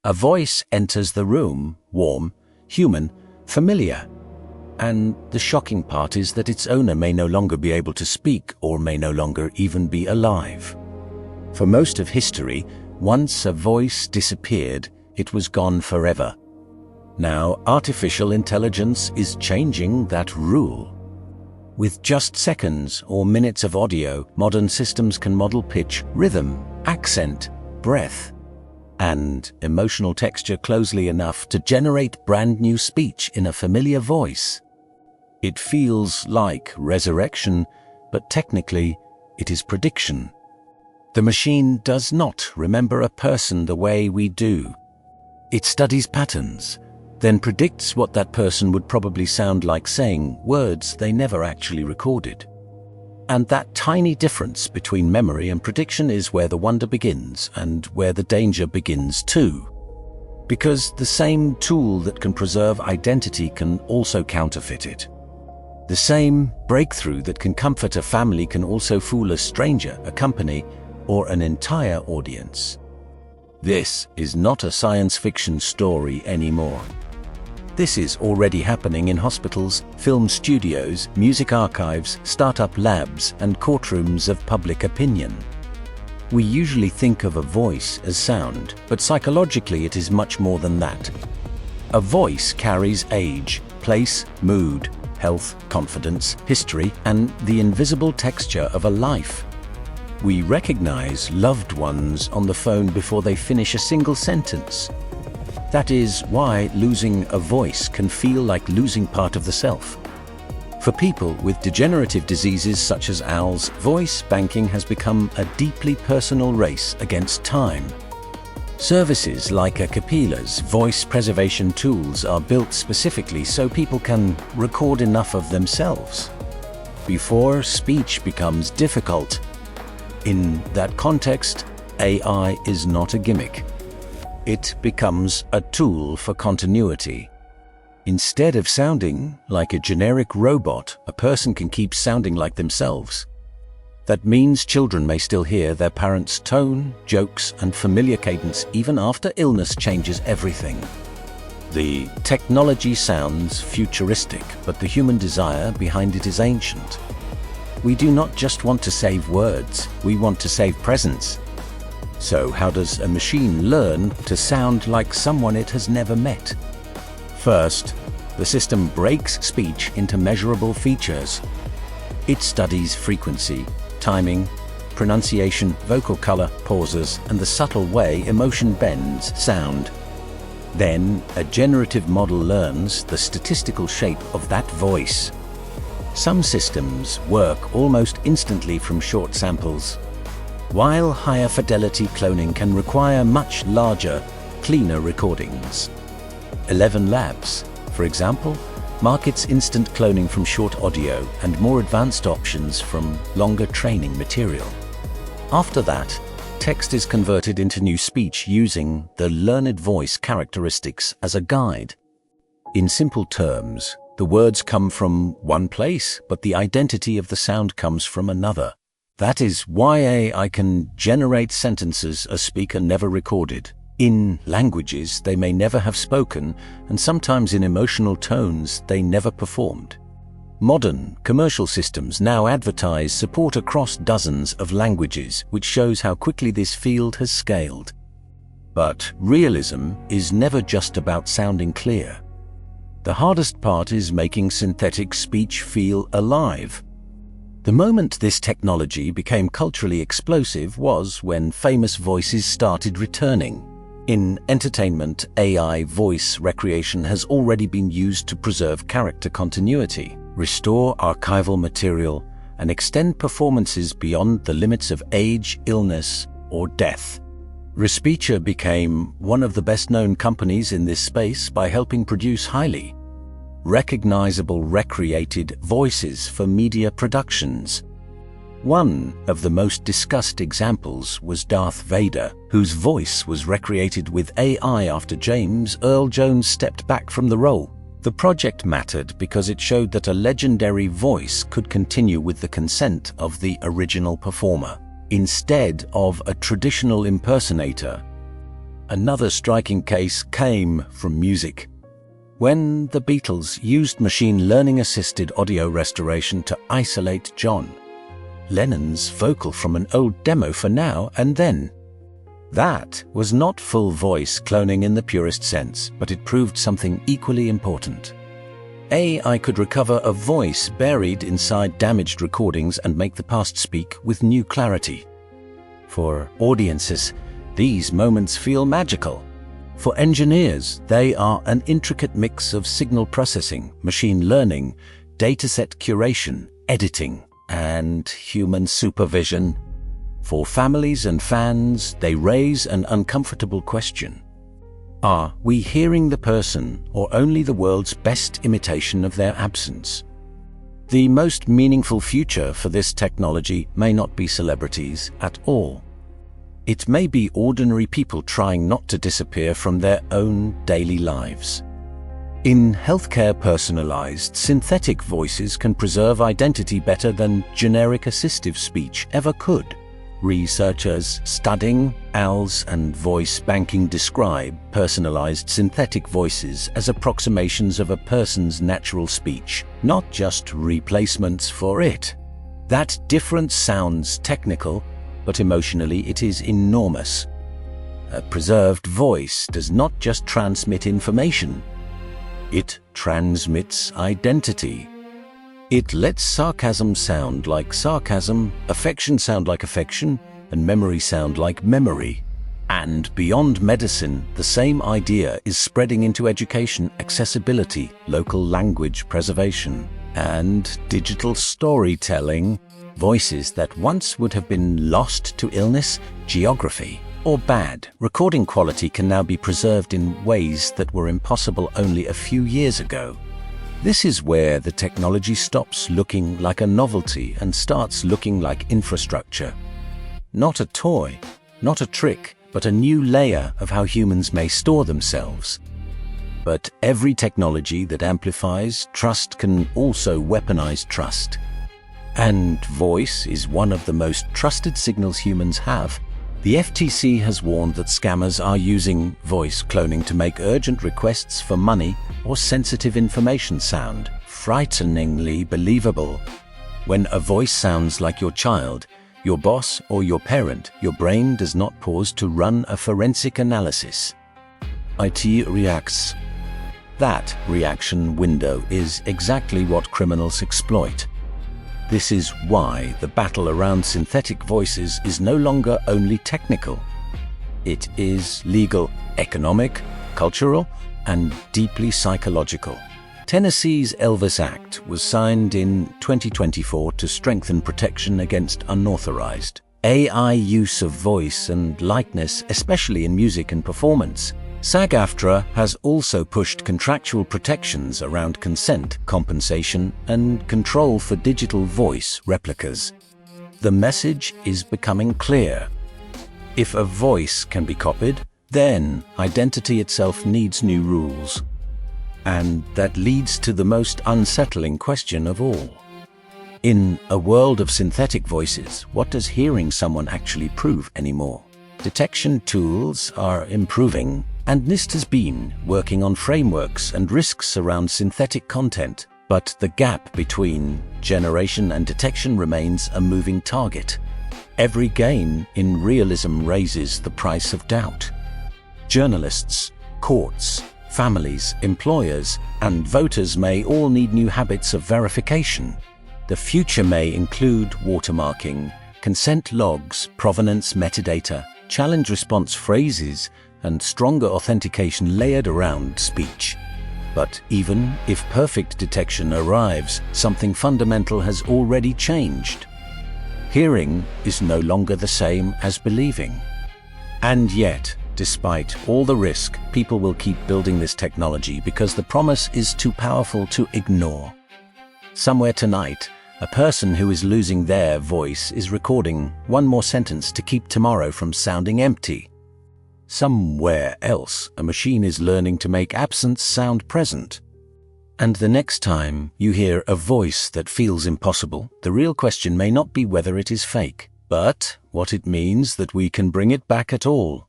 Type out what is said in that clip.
A voice enters the room, warm, human, familiar. And the shocking part is that its owner may no longer be able to speak or may no longer even be alive. For most of history, once a voice disappeared, it was gone forever. Now, artificial intelligence is changing that rule. With just seconds or minutes of audio, modern systems can model pitch, rhythm, accent, breath, and emotional texture closely enough to generate brand new speech in a familiar voice. It feels like resurrection, but technically, it is prediction. The machine does not remember a person the way we do. It studies patterns, then predicts what that person would probably sound like saying words they never actually recorded. And that tiny difference between memory and prediction is where the wonder begins and where the danger begins too. Because the same tool that can preserve identity can also counterfeit it. The same breakthrough that can comfort a family can also fool a stranger, a company, or an entire audience. This is not a science fiction story anymore. This is already happening in hospitals, film studios, music archives, startup labs, and courtrooms of public opinion. We usually think of a voice as sound, but psychologically it is much more than that. A voice carries age, place, mood, health, confidence, history, and the invisible texture of a life. We recognize loved ones on the phone before they finish a single sentence. That is why losing a voice can feel like losing part of the self. For people with degenerative diseases such as owls, voice banking has become a deeply personal race against time. Services like Capilla's voice preservation tools are built specifically so people can record enough of themselves before speech becomes difficult. In that context, AI is not a gimmick. It becomes a tool for continuity. Instead of sounding like a generic robot, a person can keep sounding like themselves. That means children may still hear their parents' tone, jokes, and familiar cadence even after illness changes everything. The technology sounds futuristic, but the human desire behind it is ancient. We do not just want to save words, we want to save presence. So how does a machine learn to sound like someone it has never met? First, the system breaks speech into measurable features. It studies frequency, timing, pronunciation, vocal color, pauses, and the subtle way emotion bends sound. Then, a generative model learns the statistical shape of that voice. Some systems work almost instantly from short samples, while higher fidelity cloning can require much larger, cleaner recordings. 11 Labs, for example, markets instant cloning from short audio and more advanced options from longer training material. After that, text is converted into new speech using the learned voice characteristics as a guide. In simple terms, the words come from one place, but the identity of the sound comes from another. That is why AI can generate sentences a speaker never recorded, in languages they may never have spoken, and sometimes in emotional tones they never performed. Modern commercial systems now advertise support across dozens of languages, which shows how quickly this field has scaled. But realism is never just about sounding clear. The hardest part is making synthetic speech feel alive. The moment this technology became culturally explosive was when famous voices started returning. In entertainment, AI voice recreation has already been used to preserve character continuity, restore archival material, and extend performances beyond the limits of age, illness, or death. Respeecher became one of the best-known companies in this space by helping produce highly recognizable recreated voices for media productions. One of the most discussed examples was Darth Vader, whose voice was recreated with AI after James Earl Jones stepped back from the role. The project mattered because it showed that a legendary voice could continue with the consent of the original performer, instead of a traditional impersonator. Another striking case came from music. When the Beatles used machine learning-assisted audio restoration to isolate John Lennon's vocal from an old demo for Now and Then. That was not full voice cloning in the purest sense, but it proved something equally important. AI could recover a voice buried inside damaged recordings and make the past speak with new clarity. For audiences, these moments feel magical. For engineers, they are an intricate mix of signal processing, machine learning, dataset curation, editing, and human supervision. For families and fans, they raise an uncomfortable question. Are we hearing the person or only the world's best imitation of their absence? The most meaningful future for this technology may not be celebrities at all. It may be ordinary people trying not to disappear from their own daily lives. In healthcare, personalized, synthetic voices can preserve identity better than generic assistive speech ever could. Researchers studying ALS and voice banking describe personalized synthetic voices as approximations of a person's natural speech, not just replacements for it. That difference sounds technical, but emotionally it is enormous. A preserved voice does not just transmit information, it transmits identity. It lets sarcasm sound like sarcasm, affection sound like affection, and memory sound like memory. And beyond medicine, the same idea is spreading into education, accessibility, local language preservation, and digital storytelling. Voices that once would have been lost to illness, geography, or bad recording quality can now be preserved in ways that were impossible only a few years ago. This is where the technology stops looking like a novelty and starts looking like infrastructure. Not a toy, not a trick, but a new layer of how humans may store themselves. But every technology that amplifies trust can also weaponize trust. And voice is one of the most trusted signals humans have. The FTC has warned that scammers are using voice cloning to make urgent requests for money or sensitive information sound frighteningly believable. When a voice sounds like your child, your boss, or your parent, your brain does not pause to run a forensic analysis. IT reacts. That reaction window is exactly what criminals exploit. This is why the battle around synthetic voices is no longer only technical. It is legal, economic, cultural, and deeply psychological. Tennessee's Elvis Act was signed in 2024 to strengthen protection against unauthorized AI use of voice and likeness, especially in music and performance. SAG-AFTRA has also pushed contractual protections around consent, compensation, and control for digital voice replicas. The message is becoming clear. If a voice can be copied, then identity itself needs new rules. And that leads to the most unsettling question of all. In a world of synthetic voices, what does hearing someone actually prove anymore? Detection tools are improving, and NIST has been working on frameworks and risks around synthetic content, but the gap between generation and detection remains a moving target. Every gain in realism raises the price of doubt. Journalists, courts, families, employers, and voters may all need new habits of verification. The future may include watermarking, consent logs, provenance metadata, challenge response phrases, and stronger authentication layered around speech. But even if perfect detection arrives, something fundamental has already changed. Hearing is no longer the same as believing. And yet, despite all the risk, people will keep building this technology because the promise is too powerful to ignore. Somewhere tonight, a person who is losing their voice is recording one more sentence to keep tomorrow from sounding empty. Somewhere else, a machine is learning to make absence sound present. And the next time you hear a voice that feels impossible, the real question may not be whether it is fake, but what it means that we can bring it back at all.